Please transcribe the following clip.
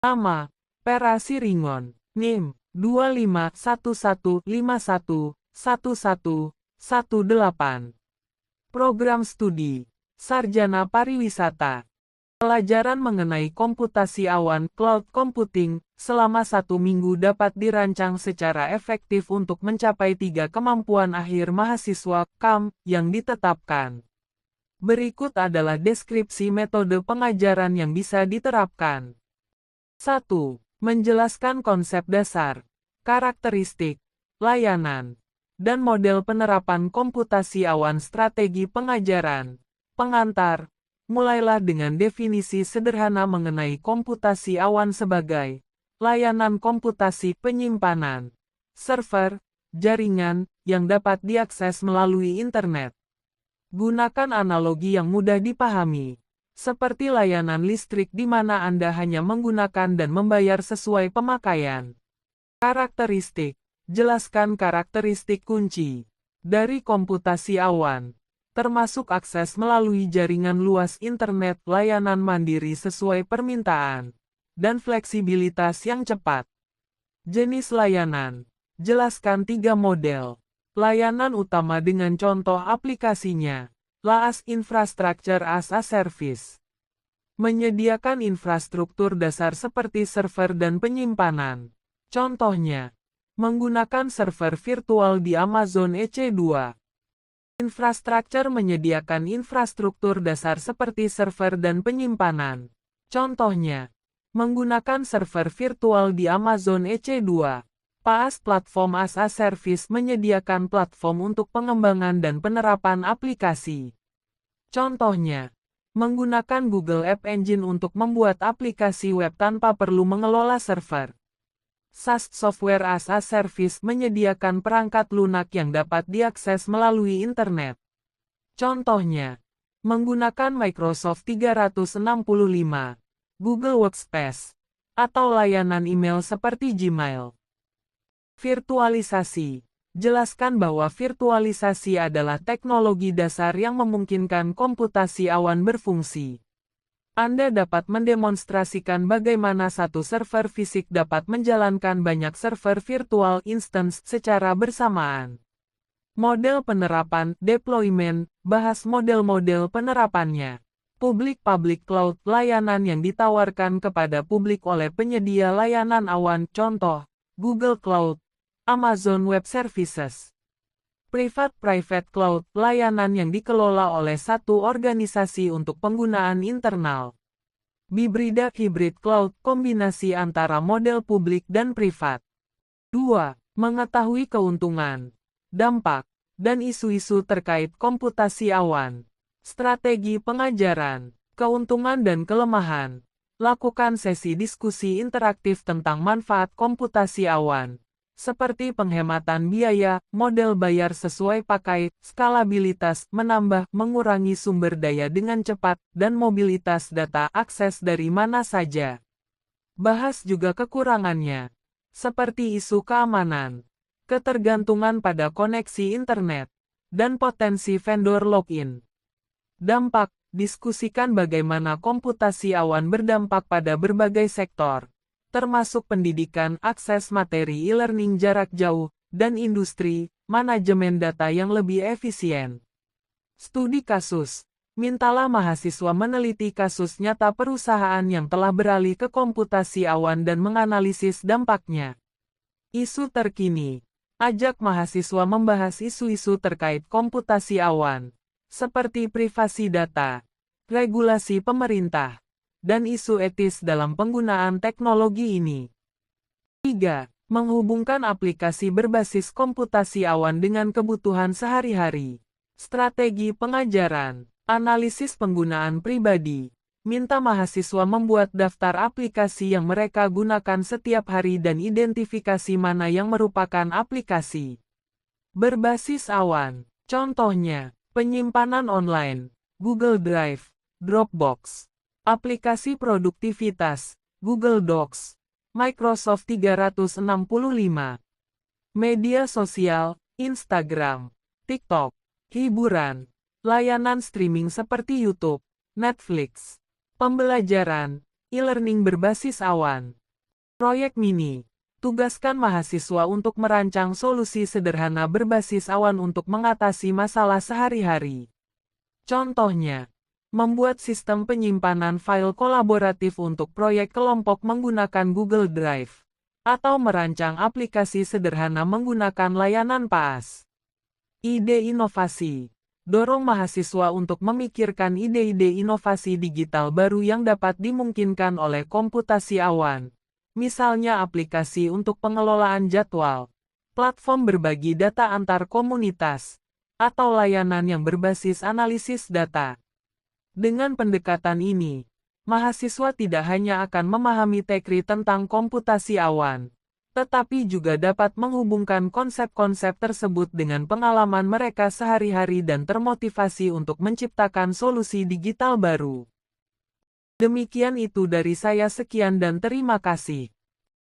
Nama, Pera Siringon. NIM, 2511511118. Program Studi, Sarjana Pariwisata. Pelajaran mengenai komputasi awan cloud computing selama 1 minggu dapat dirancang secara efektif untuk mencapai 3 kemampuan akhir mahasiswa (KAM) yang ditetapkan. Berikut adalah deskripsi metode pengajaran yang bisa diterapkan. 1. Menjelaskan konsep dasar, karakteristik, layanan, dan model penerapan komputasi awan. Strategi pengajaran. Pengantar. Mulailah dengan definisi sederhana mengenai komputasi awan sebagai layanan komputasi penyimpanan, server, jaringan, yang dapat diakses melalui internet. Gunakan analogi yang mudah dipahami, seperti layanan listrik di mana Anda hanya menggunakan dan membayar sesuai pemakaian. Karakteristik. Jelaskan karakteristik kunci dari komputasi awan, termasuk akses melalui jaringan luas internet, layanan mandiri sesuai permintaan, dan fleksibilitas yang cepat. Jenis layanan. Jelaskan 3 model layanan utama dengan contoh aplikasinya. IaaS, Infrastructure as a Service. Menyediakan infrastruktur dasar seperti server dan penyimpanan. Contohnya, menggunakan server virtual di Amazon EC2. Infrastructure menyediakan infrastruktur dasar seperti server dan penyimpanan. Contohnya, menggunakan server virtual di Amazon EC2. PaaS, Platform as a Service, menyediakan platform untuk pengembangan dan penerapan aplikasi. Contohnya, menggunakan Google App Engine untuk membuat aplikasi web tanpa perlu mengelola server. SaaS, Software as a Service, menyediakan perangkat lunak yang dapat diakses melalui internet. Contohnya, menggunakan Microsoft 365, Google Workspace, atau layanan email seperti Gmail. Virtualisasi. Jelaskan bahwa virtualisasi adalah teknologi dasar yang memungkinkan komputasi awan berfungsi. Anda dapat mendemonstrasikan bagaimana satu server fisik dapat menjalankan banyak server virtual instance secara bersamaan. Model penerapan, deployment, bahas model-model penerapannya. Public cloud, layanan yang ditawarkan kepada publik oleh penyedia layanan awan, contoh, Google Cloud, Amazon Web Services. Private cloud, layanan yang dikelola oleh satu organisasi untuk penggunaan internal. Hybrid cloud, kombinasi antara model publik dan privat. 2. Mengetahui keuntungan, dampak, dan isu-isu terkait komputasi awan. Strategi pengajaran, keuntungan dan kelemahan. Lakukan sesi diskusi interaktif tentang manfaat komputasi awan, seperti penghematan biaya, model bayar sesuai pakai, skalabilitas, menambah, mengurangi sumber daya dengan cepat, dan mobilitas data akses dari mana saja. Bahas juga kekurangannya, seperti isu keamanan, ketergantungan pada koneksi internet, dan potensi vendor login. Dampak. Diskusikan bagaimana komputasi awan berdampak pada berbagai sektor, termasuk pendidikan, akses materi e-learning jarak jauh, dan industri, manajemen data yang lebih efisien. Studi kasus. Mintalah mahasiswa meneliti kasus nyata perusahaan yang telah beralih ke komputasi awan dan menganalisis dampaknya. Isu terkini. Ajak mahasiswa membahas isu-isu terkait komputasi awan, seperti privasi data, regulasi pemerintah, dan isu etis dalam penggunaan teknologi ini. 3. Menghubungkan aplikasi berbasis komputasi awan dengan kebutuhan sehari-hari. Strategi pengajaran, analisis penggunaan pribadi. Minta mahasiswa membuat daftar aplikasi yang mereka gunakan setiap hari dan identifikasi mana yang merupakan aplikasi berbasis awan. Contohnya, penyimpanan online, Google Drive, Dropbox. Aplikasi produktivitas, Google Docs, Microsoft 365. Media sosial, Instagram, TikTok. Hiburan, layanan streaming seperti YouTube, Netflix. Pembelajaran, E-learning berbasis awan. Proyek mini. Tugaskan mahasiswa untuk merancang solusi sederhana berbasis awan untuk mengatasi masalah sehari-hari. Contohnya, membuat sistem penyimpanan file kolaboratif untuk proyek kelompok menggunakan Google Drive, atau merancang aplikasi sederhana menggunakan layanan PaaS. Ide inovasi. Dorong mahasiswa untuk memikirkan ide-ide inovasi digital baru yang dapat dimungkinkan oleh komputasi awan. Misalnya aplikasi untuk pengelolaan jadwal, platform berbagi data antar komunitas, atau layanan yang berbasis analisis data. Dengan pendekatan ini, mahasiswa tidak hanya akan memahami teori tentang komputasi awan, tetapi juga dapat menghubungkan konsep-konsep tersebut dengan pengalaman mereka sehari-hari dan termotivasi untuk menciptakan solusi digital baru. Demikian itu dari saya, sekian dan terima kasih.